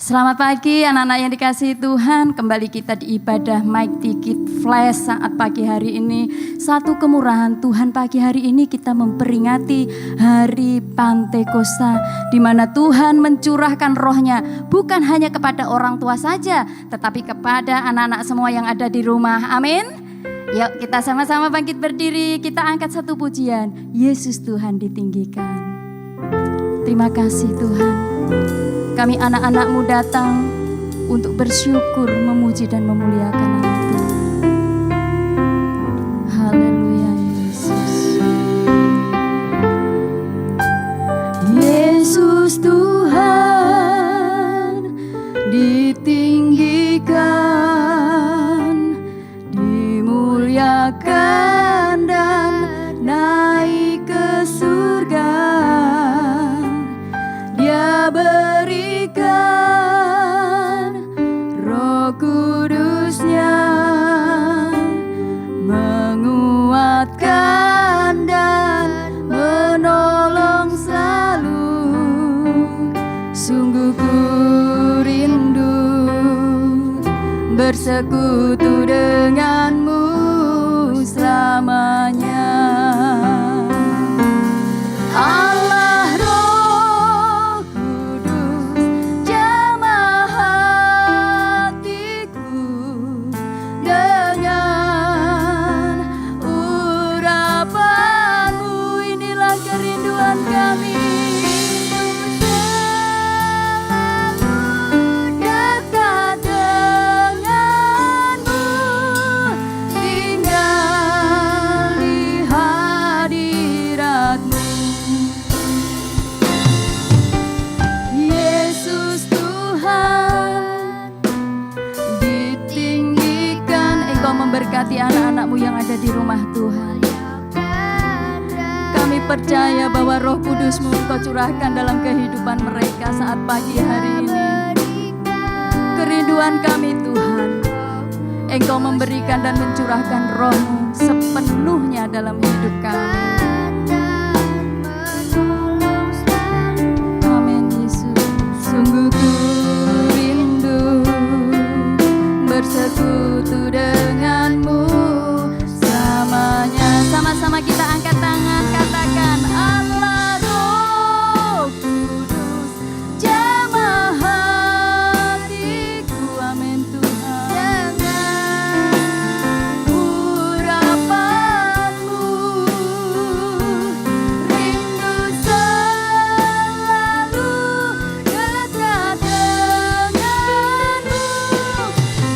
Selamat pagi anak-anak yang dikasihi Tuhan. Kembali kita di ibadah Mighty Kid Flash saat pagi hari ini. Satu kemurahan Tuhan, pagi hari ini kita memperingati hari Pantekosta, di mana Tuhan mencurahkan rohnya bukan hanya kepada orang tua saja, tetapi kepada anak-anak semua yang ada di rumah. Amin. Yuk kita sama-sama bangkit berdiri. Kita angkat satu pujian, Yesus Tuhan ditinggikan. Terima kasih Tuhan. Kami anak-anak-Mu datang untuk bersyukur, memuji dan memuliakan nama Tuhan. Haleluya Yesus. Yesus Tuhan ditinggikan, dimuliakan dan naik ke surga. Dia berikan Roh Kudus-Nya, menguatkan dan menolong selalu. Sungguh ku rindu bersekutu denganmu selamanya. Allah Roh Kudus, jamah hatiku dengan urapanmu. Inilah kerinduan kami, dekat denganmu, tinggal di hadiratmu. Yesus Tuhan ditinggikan. Engkau memberkati anak-anak-Mu yang ada di rumah Tuhan. Kami percaya bahwa Roh Kudus-Mu Engkau curahkan dalam kehidupan mereka saat pagi hari ini. Kerinduan kami Tuhan, Engkau memberikan dan mencurahkan Roh-Mu sepenuhnya dalam hidup kami. Amin Yesus. Sungguh ku rindu bersekutu denganmu selamanya. Sama-sama kita angkat tangan, katakan Allah Roh Kudus, jamah hatiku. Amin Tuhan. Dengan urapanmu rindu selalu dekat denganmu,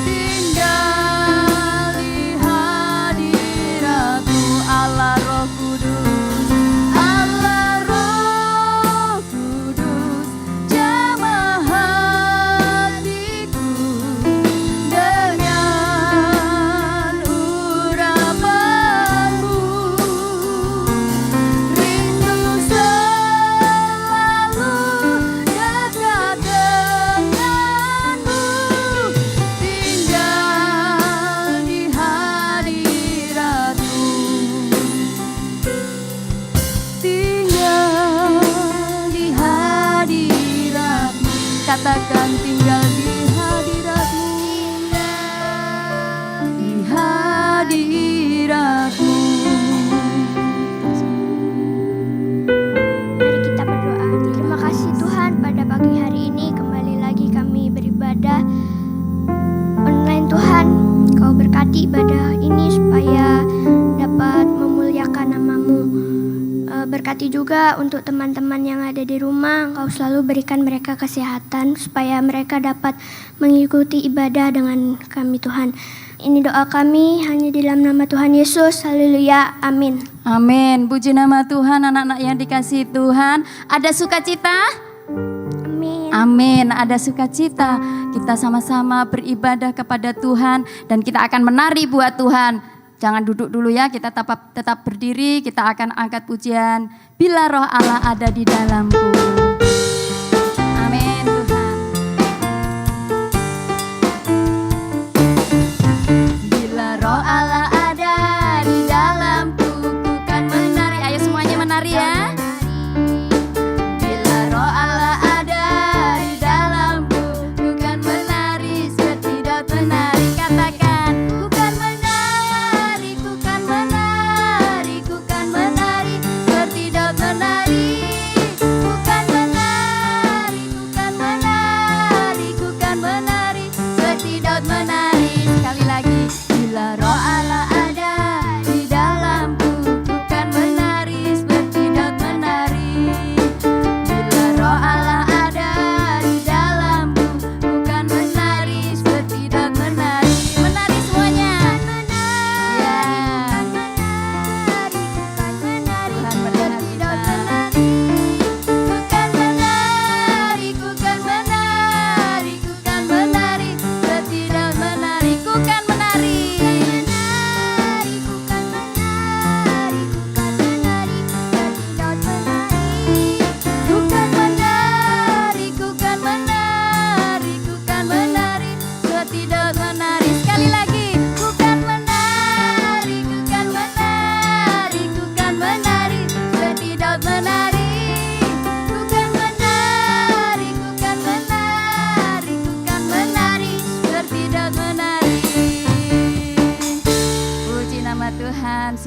tinggal di hadiratmu. Allah Roh Kudus, Allah Roh Kudus, jamah hatiku dengan urapanmu rindu selalu dekat denganmu, tinggal di hadiratmu, tinggal di hadiratmu. Katakan tinggal di hadiratmu, di hadiratmu. Mari kita berdoa. Terima kasih Tuhan, pada pagi hari ini kembali lagi kami beribadah online. Tuhan, Kau berkati ibadah ini supaya dapat memuliakan nama-Mu. Berkati juga untuk teman-teman yang ada di rumah. Engkau selalu berikan mereka kesehatan supaya mereka dapat mengikuti ibadah dengan kami Tuhan. Ini doa kami hanya di dalam nama Tuhan Yesus. Haleluya. Amin. Amin. Puji nama Tuhan. Anak-anak yang dikasihi Tuhan, ada sukacita? Amin. Amin. Ada sukacita. Kita sama-sama beribadah kepada Tuhan dan kita akan menari buat Tuhan. Jangan duduk dulu ya, kita tetap berdiri. Kita akan angkat pujian Bila Roh Allah ada di dalamku. Amin Tuhan. Bila Roh Allah ada di dalamku, ku kan menari. Ayo semuanya menari ya. Bila Roh Allah ada di dalamku,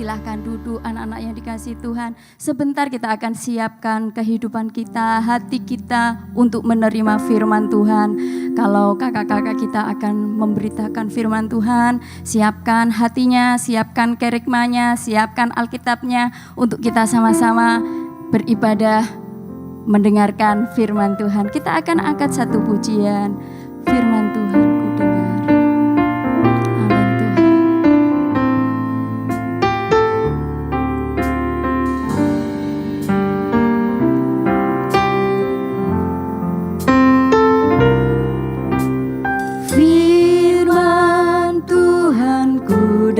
Silahkan duduk anak-anak yang dikasihi Tuhan. Sebentar kita akan siapkan kehidupan kita, hati kita untuk menerima firman Tuhan. Kalau kakak-kakak kita akan memberitakan firman Tuhan, siapkan hatinya, siapkan kerikmanya, siapkan Alkitabnya untuk kita sama-sama beribadah mendengarkan firman Tuhan. Kita akan angkat satu pujian, firman Tuhan ku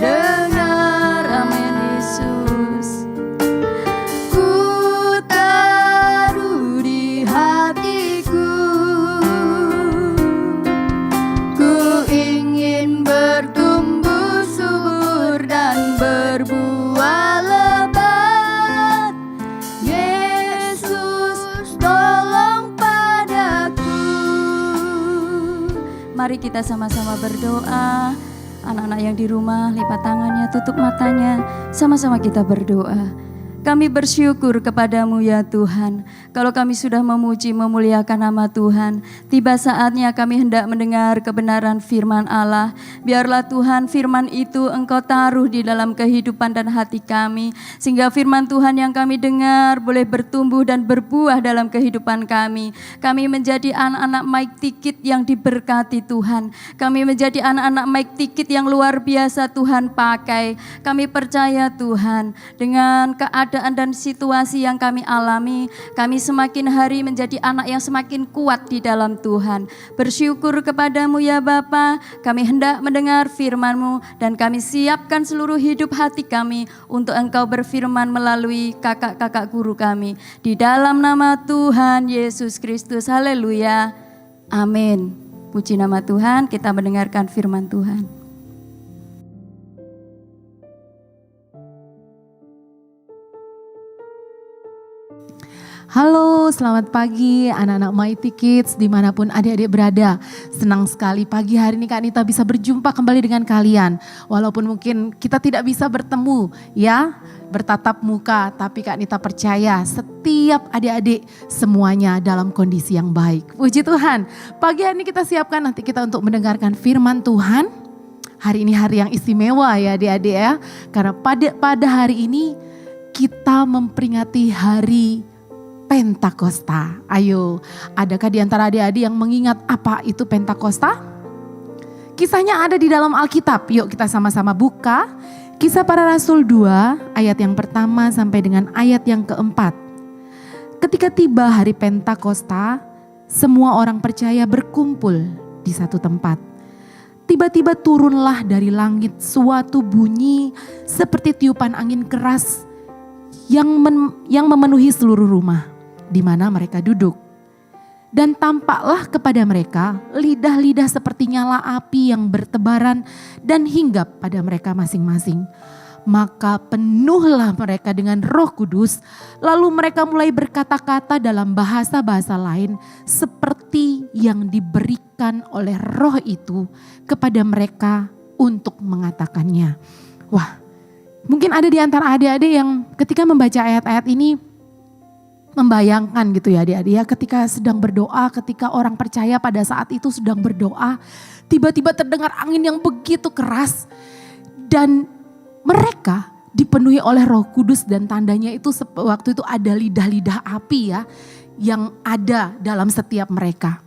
dengar. Mari kita sama-sama berdoa. Anak-anak yang di rumah, lipat tangannya, tutup matanya. Sama-sama kita berdoa. Kami bersyukur kepadamu ya Tuhan. Kalau kami sudah memuji, memuliakan nama Tuhan, tiba saatnya kami hendak mendengar kebenaran firman Allah. Biarlah Tuhan firman itu Engkau taruh di dalam kehidupan dan hati kami, sehingga firman Tuhan yang kami dengar boleh bertumbuh dan berbuah dalam kehidupan kami. Kami menjadi anak-anak Mighty Kids yang diberkati Tuhan. Kami menjadi anak-anak Mighty Kids yang luar biasa Tuhan pakai. Kami percaya Tuhan, dengan keadaan dan situasi yang kami alami, kami semakin hari menjadi anak yang semakin kuat di dalam Tuhan. Bersyukur kepadamu ya Bapa, kami hendak mendengar firman-Mu dan kami siapkan seluruh hidup hati kami untuk Engkau berfirman melalui kakak-kakak guru kami. Di dalam nama Tuhan Yesus Kristus, haleluya, amin. Puji nama Tuhan, kita mendengarkan firman Tuhan. Halo, selamat pagi anak-anak Mighty Kids dimanapun adik-adik berada. Senang sekali pagi hari ini Kak Nita bisa berjumpa kembali dengan kalian. Walaupun mungkin kita tidak bisa bertemu ya, bertatap muka, tapi Kak Nita percaya setiap adik-adik semuanya dalam kondisi yang baik. Puji Tuhan, pagi hari ini kita siapkan nanti kita untuk mendengarkan firman Tuhan. Hari ini hari yang istimewa ya adik-adik ya, karena pada hari ini kita memperingati hari Pentakosta. Ayo, adakah di antara adik-adik yang mengingat apa itu Pentakosta? Kisahnya ada di dalam Alkitab. Yuk kita sama-sama buka. Kisah Para Rasul 2 ayat yang pertama sampai dengan ayat yang keempat. Ketika tiba hari Pentakosta, semua orang percaya berkumpul di satu tempat. Tiba-tiba turunlah dari langit suatu bunyi seperti tiupan angin keras yang memenuhi seluruh rumah di mana mereka duduk. Dan tampaklah kepada mereka lidah-lidah seperti nyala api yang bertebaran dan hinggap pada mereka masing-masing. Maka penuhlah mereka dengan Roh Kudus, lalu mereka mulai berkata-kata dalam bahasa-bahasa lain seperti yang diberikan oleh Roh itu kepada mereka untuk mengatakannya. Wah, mungkin ada di antara adik-adik yang ketika membaca ayat-ayat ini membayangkan gitu ya adik-adik ya, ketika sedang berdoa, ketika orang percaya pada saat itu sedang berdoa, tiba-tiba terdengar angin yang begitu keras dan mereka dipenuhi oleh Roh Kudus dan tandanya itu waktu itu ada lidah-lidah api ya yang ada dalam setiap mereka.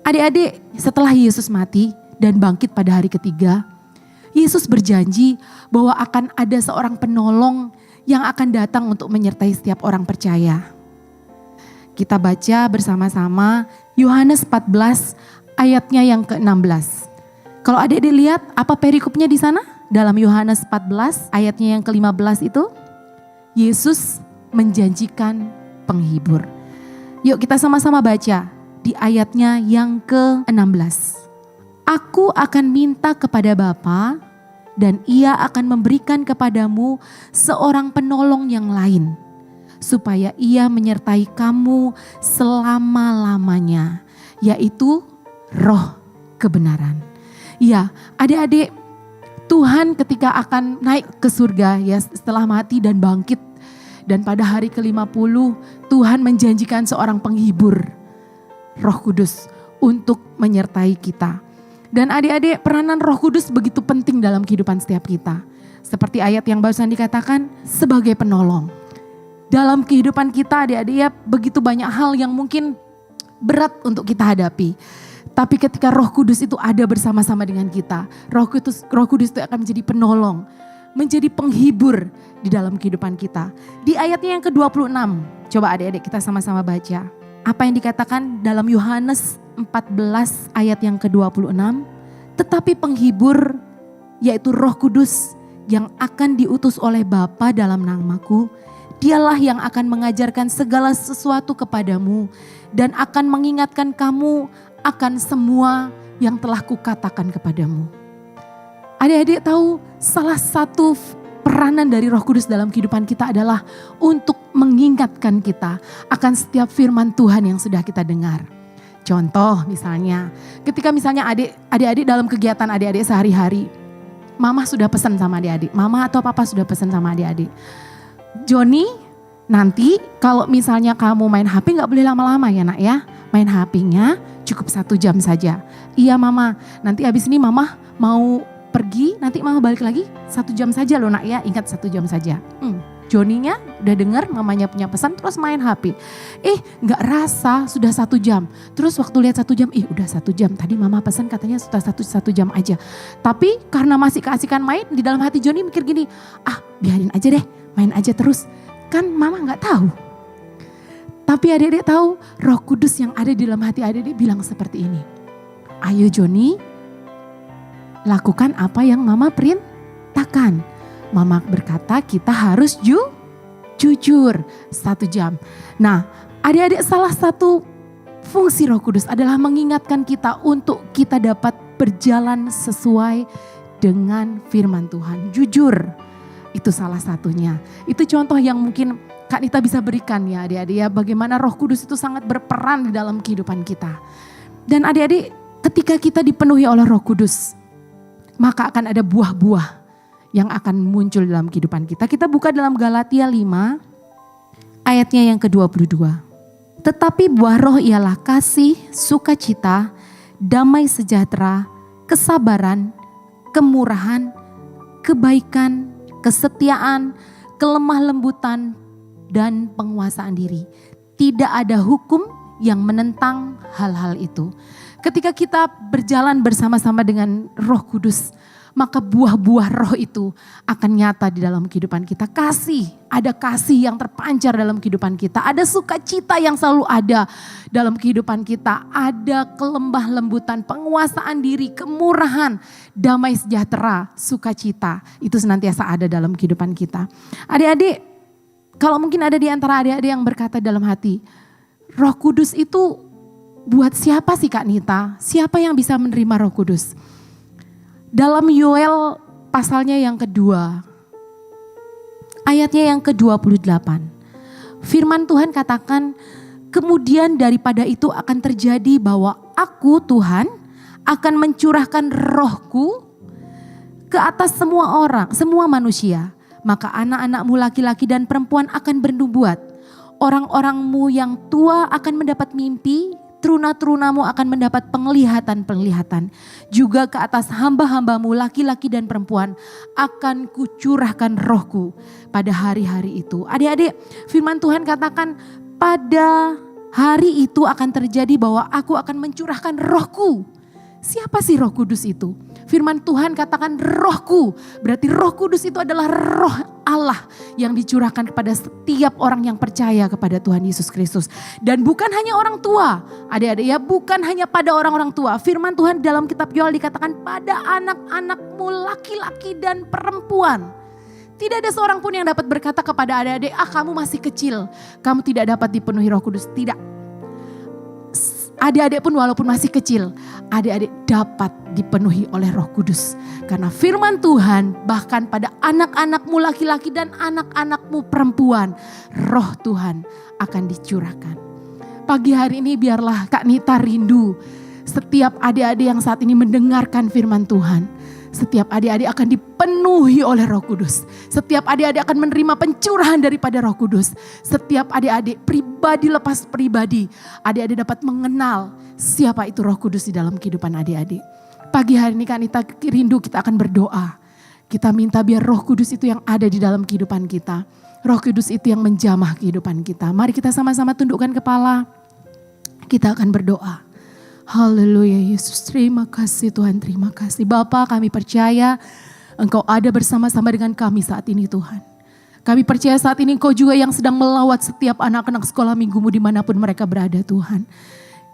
Adik-adik, setelah Yesus mati dan bangkit pada hari ketiga, Yesus berjanji bahwa akan ada seorang penolong yang akan datang untuk menyertai setiap orang percaya. Kita baca bersama-sama Yohanes 14 ayatnya yang ke-16. Kalau adik-adik lihat apa perikopnya di sana? dalam Yohanes 14 ayatnya yang ke-15 itu, Yesus menjanjikan penghibur. Yuk kita sama-sama baca di ayatnya yang ke-16. Aku akan minta kepada Bapa dan Ia akan memberikan kepadamu seorang penolong yang lain, supaya Ia menyertai kamu selama-lamanya, yaitu Roh kebenaran. Ya, adik-adik, Tuhan ketika akan naik ke surga ya setelah mati dan bangkit, dan pada hari ke-50 Tuhan menjanjikan seorang penghibur, Roh Kudus, untuk menyertai kita. Dan adik-adik, peranan Roh Kudus begitu penting dalam kehidupan setiap kita. Seperti ayat yang barusan dikatakan, sebagai penolong. Dalam kehidupan kita adik-adik ya, begitu banyak hal yang mungkin berat untuk kita hadapi. Tapi ketika Roh Kudus itu ada bersama-sama dengan kita, Roh Kudus itu akan menjadi penolong, menjadi penghibur di dalam kehidupan kita. Di ayatnya yang ke-26, coba adik-adik kita sama-sama baca. Apa yang dikatakan dalam Yohanes 14 ayat yang ke-26, tetapi penghibur yaitu Roh Kudus yang akan diutus oleh Bapa dalam namaku, Dialah yang akan mengajarkan segala sesuatu kepadamu dan akan mengingatkan kamu akan semua yang telah kukatakan kepadamu. Adik-adik tahu salah satu peranan dari Roh Kudus dalam kehidupan kita adalah untuk mengingatkan kita akan setiap firman Tuhan yang sudah kita dengar. Contoh misalnya, ketika misalnya adik-adik dalam kegiatan adik-adik sehari-hari, mama sudah pesan sama adik-adik, mama atau papa sudah pesan sama adik-adik. Joni, nanti kalau misalnya kamu main HP gak boleh lama-lama ya nak ya. Main HP-nya cukup 1 jam saja. Iya mama, nanti habis ini mama mau pergi, nanti mama balik lagi 1 jam saja loh nak ya. Ingat 1 jam saja. Joninya udah dengar mamanya punya pesan terus main HP. Gak rasa sudah 1 jam. Terus waktu lihat 1 jam, udah 1 jam. Tadi mama pesan katanya sudah 1 jam aja. Tapi karena masih keasikan main, di dalam hati Joni mikir gini, biarin aja deh, main aja terus. Kan mama gak tahu. Tapi adik-adik tahu Roh Kudus yang ada di dalam hati adik-adik bilang seperti ini. Ayo Joni, lakukan apa yang mama perintahkan. Mama berkata kita harus jujur 1 jam. Nah, adik-adik salah satu fungsi Roh Kudus adalah mengingatkan kita untuk kita dapat berjalan sesuai dengan firman Tuhan. Jujur, itu salah satunya. Itu contoh yang mungkin Kak Nita bisa berikan ya adik-adik ya. Bagaimana Roh Kudus itu sangat berperan di dalam kehidupan kita. Dan adik-adik ketika kita dipenuhi oleh Roh Kudus, maka akan ada buah-buah yang akan muncul dalam kehidupan kita. Kita buka dalam Galatia 5 ayatnya yang ke-22. Tetapi buah roh ialah kasih, sukacita, damai sejahtera, kesabaran, kemurahan, kebaikan, kesetiaan, kelemah lembutan, dan penguasaan diri. Tidak ada hukum yang menentang hal-hal itu. Ketika kita berjalan bersama-sama dengan Roh Kudus, maka buah-buah roh itu akan nyata di dalam kehidupan kita. Kasih, ada kasih yang terpancar dalam kehidupan kita. Ada sukacita yang selalu ada dalam kehidupan kita. Ada kelemah lembutan, penguasaan diri, kemurahan, damai sejahtera, sukacita. Itu senantiasa ada dalam kehidupan kita. Adik-adik, kalau mungkin ada di antara adik-adik yang berkata dalam hati, Roh Kudus itu buat siapa sih Kak Nita? Siapa yang bisa menerima Roh Kudus? Dalam Yoel pasalnya yang kedua, ayatnya yang ke-28. Firman Tuhan katakan, kemudian daripada itu akan terjadi bahwa aku Tuhan akan mencurahkan rohku ke atas semua orang, semua manusia. Maka anak-anakmu laki-laki dan perempuan akan bernubuat. Orang-orangmu yang tua akan mendapat mimpi, teruna-terunamu akan mendapat penglihatan-penglihatan. Juga ke atas hamba-hambamu laki-laki dan perempuan akan kucurahkan rohku pada hari-hari itu. Adik-adik, firman Tuhan katakan pada hari itu akan terjadi bahwa aku akan mencurahkan rohku Siapa sih Roh Kudus itu? Firman Tuhan katakan rohku. Berarti Roh Kudus itu adalah roh Allah yang dicurahkan kepada setiap orang yang percaya kepada Tuhan Yesus Kristus. Dan bukan hanya orang tua. Adik-adik ya, bukan hanya pada orang-orang tua. Firman Tuhan dalam kitab Yoel dikatakan pada anak-anakmu laki-laki dan perempuan. Tidak ada seorang pun yang dapat berkata kepada adik-adik, kamu masih kecil. Kamu tidak dapat dipenuhi Roh Kudus. Tidak. Adik-adik pun walaupun masih kecil, adik-adik dapat dipenuhi oleh Roh Kudus. Karena firman Tuhan bahkan pada anak-anakmu laki-laki dan anak-anakmu perempuan, Roh Tuhan akan dicurahkan. Pagi hari ini biarlah Kak Nita rindu setiap adik-adik yang saat ini mendengarkan firman Tuhan. Setiap adik-adik akan dipenuhi oleh Roh Kudus. Setiap adik-adik akan menerima pencurahan daripada Roh Kudus. Setiap adik-adik pribadi lepas pribadi, adik-adik dapat mengenal siapa itu Roh Kudus di dalam kehidupan adik-adik. Pagi hari ini Kak Nita rindu kita akan berdoa. Kita minta biar Roh Kudus itu yang ada di dalam kehidupan kita. Roh Kudus itu yang menjamah kehidupan kita. Mari kita sama-sama tundukkan kepala. Kita akan berdoa. Haleluya Yesus, terima kasih Tuhan, terima kasih. Bapa, kami percaya Engkau ada bersama-sama dengan kami saat ini Tuhan. Kami percaya saat ini Engkau juga yang sedang melawat setiap anak-anak sekolah minggumu dimanapun mereka berada Tuhan.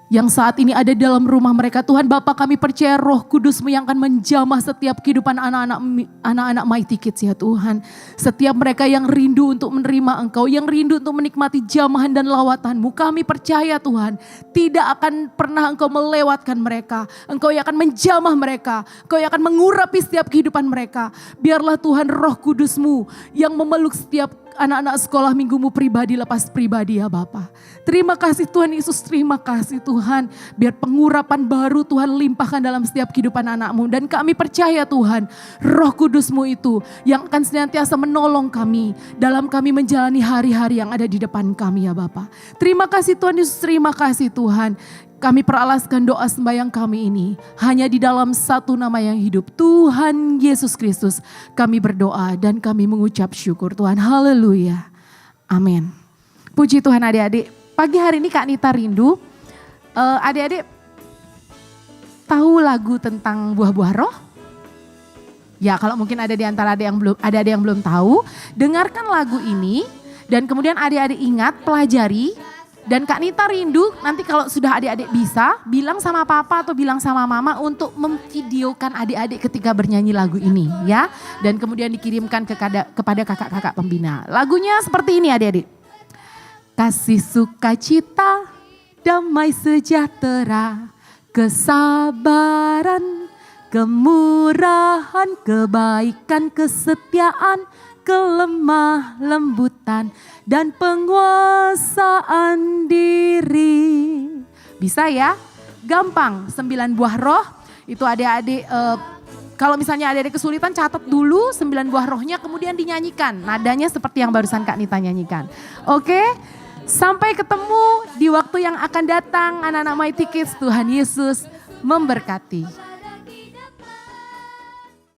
Yang saat ini ada dalam rumah mereka Tuhan. Bapa, kami percaya Roh Kudus-Mu yang akan menjamah setiap kehidupan anak-anak Mighty Kids ya Tuhan. Setiap mereka yang rindu untuk menerima Engkau, yang rindu untuk menikmati jamahan dan lawatan-Mu. Kami percaya Tuhan, tidak akan pernah Engkau melewatkan mereka. Engkau yang akan menjamah mereka, Engkau yang akan mengurapi setiap kehidupan mereka. Biarlah Tuhan Roh Kudus-Mu yang memeluk setiap anak-anak sekolah minggumu pribadi lepas pribadi ya Bapa. Terima kasih Tuhan Yesus, terima kasih Tuhan. Biar pengurapan baru Tuhan limpahkan dalam setiap kehidupan anak-Mu. Dan kami percaya Tuhan, Roh Kudus-Mu itu yang akan senantiasa menolong kami dalam kami menjalani hari-hari yang ada di depan kami ya Bapa. Terima kasih Tuhan Yesus, terima kasih Tuhan. Kami peralaskan doa sembahyang kami ini hanya di dalam satu nama yang hidup, Tuhan Yesus Kristus. Kami berdoa dan kami mengucap syukur Tuhan. Haleluya. Amin. Puji Tuhan adik-adik. Pagi hari ini Kak Nita rindu. Adik-adik tahu lagu tentang buah-buah roh? Ya, kalau mungkin ada di antara adik yang belum tahu, dengarkan lagu ini dan kemudian adik-adik ingat, pelajari. Dan Kak Nita rindu nanti kalau sudah adik-adik bisa bilang sama papa atau bilang sama mama untuk memvideokan adik-adik ketika bernyanyi lagu ini ya. Dan kemudian dikirimkan kepada kakak-kakak pembina. Lagunya seperti ini adik-adik. Kasih sukacita, damai sejahtera, kesabaran, kemurahan, kebaikan, kesetiaan, kelemah lembutan, dan penguasaan diri. Bisa ya? Gampang, 9 buah roh. Itu adik-adik, kalau misalnya adik-adik kesulitan catat dulu 9 buah rohnya kemudian dinyanyikan. Nadanya seperti yang barusan Kak Nita nyanyikan. Oke? Sampai ketemu di waktu yang akan datang anak-anak Mighty Kids. Tuhan Yesus memberkati.